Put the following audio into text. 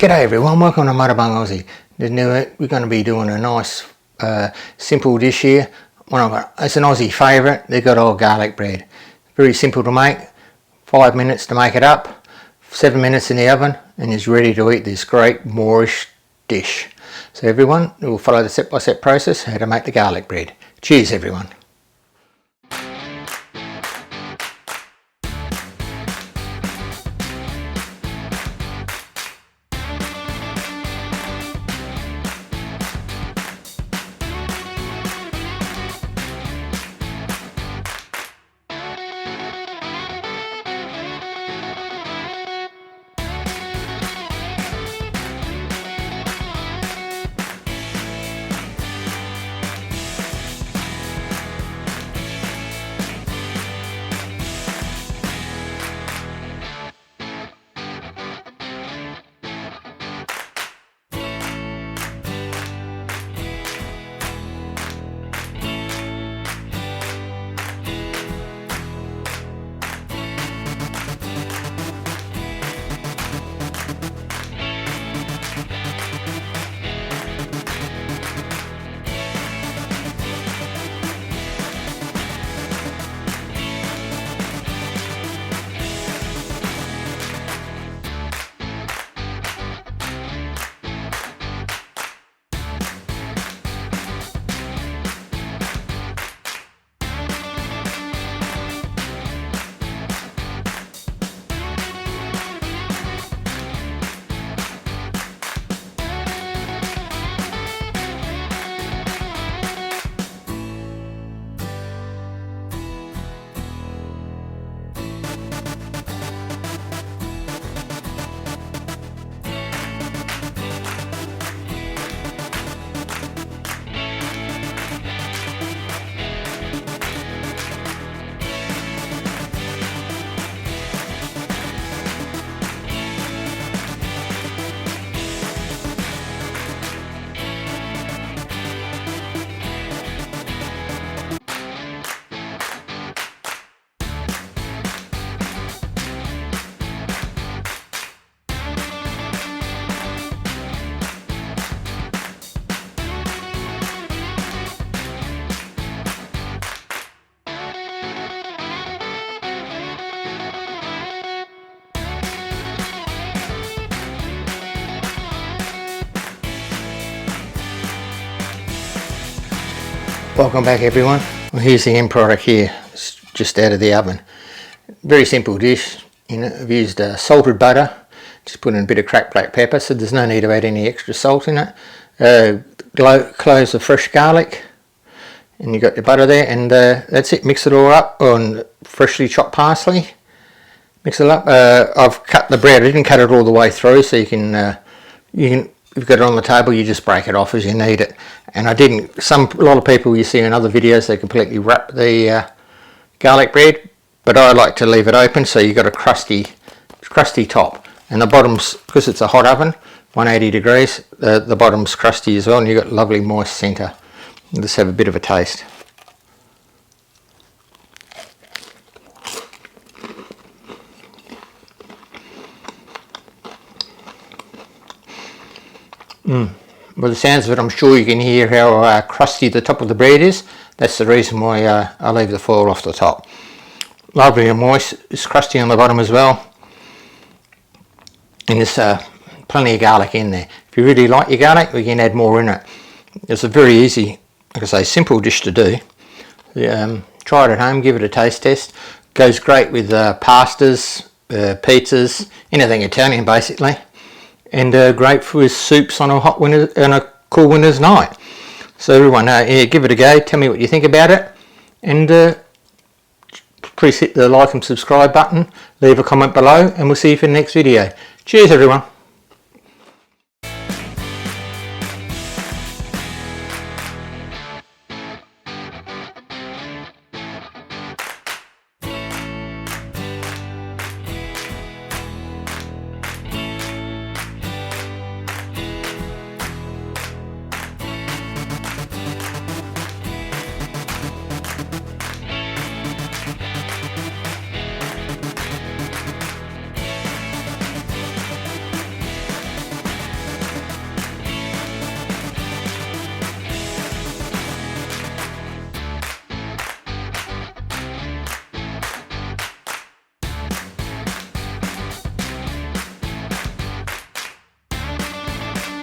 G'day everyone, welcome to Moreish Aussie. We're going to be doing a nice simple dish here. It's an Aussie favourite, the good old garlic bread. Very simple to make, 5 minutes to make it up, 7 minutes in the oven, and it's ready to eat this great Moreish dish. So everyone, we'll follow the step-by-step process how to make the garlic bread. Cheers everyone. Welcome back everyone. Well, here's the end product here. It's just out of the oven. Very simple dish. I've used salted butter, just put in a bit of cracked black pepper, so there's no need to add any extra salt in it. Cloves of fresh garlic, and you've got your butter there, and that's it. Mix it all up on freshly chopped parsley. Mix it up. I've cut the bread. I didn't cut it all the way through, so you can if you've got it on the table, you just break it off as you need it. And I didn't, a lot of people you see in other videos, they completely wrap the garlic bread, but I like to leave it open so you've got a crusty top. And the bottom's, because it's a hot oven, 180 degrees, the bottom's crusty as well, and you've got lovely moist centre. Just have a bit of a taste. By the sounds of it, I'm sure you can hear how crusty the top of the bread is. That's the reason why I leave the foil off the top. Lovely and moist. It's crusty on the bottom as well. And there's plenty of garlic in there. If you really like your garlic, we can add more in it. It's a very easy, like I say, simple dish to do. Try it at home, give it a taste test. Goes great with pastas, pizzas, anything Italian basically. And great for soups on a hot winter and a cool winter's night. So everyone, yeah, give it a go. Tell me what you think about it, and please hit the like and subscribe button. Leave a comment below, and we'll see you for the next video. Cheers, everyone.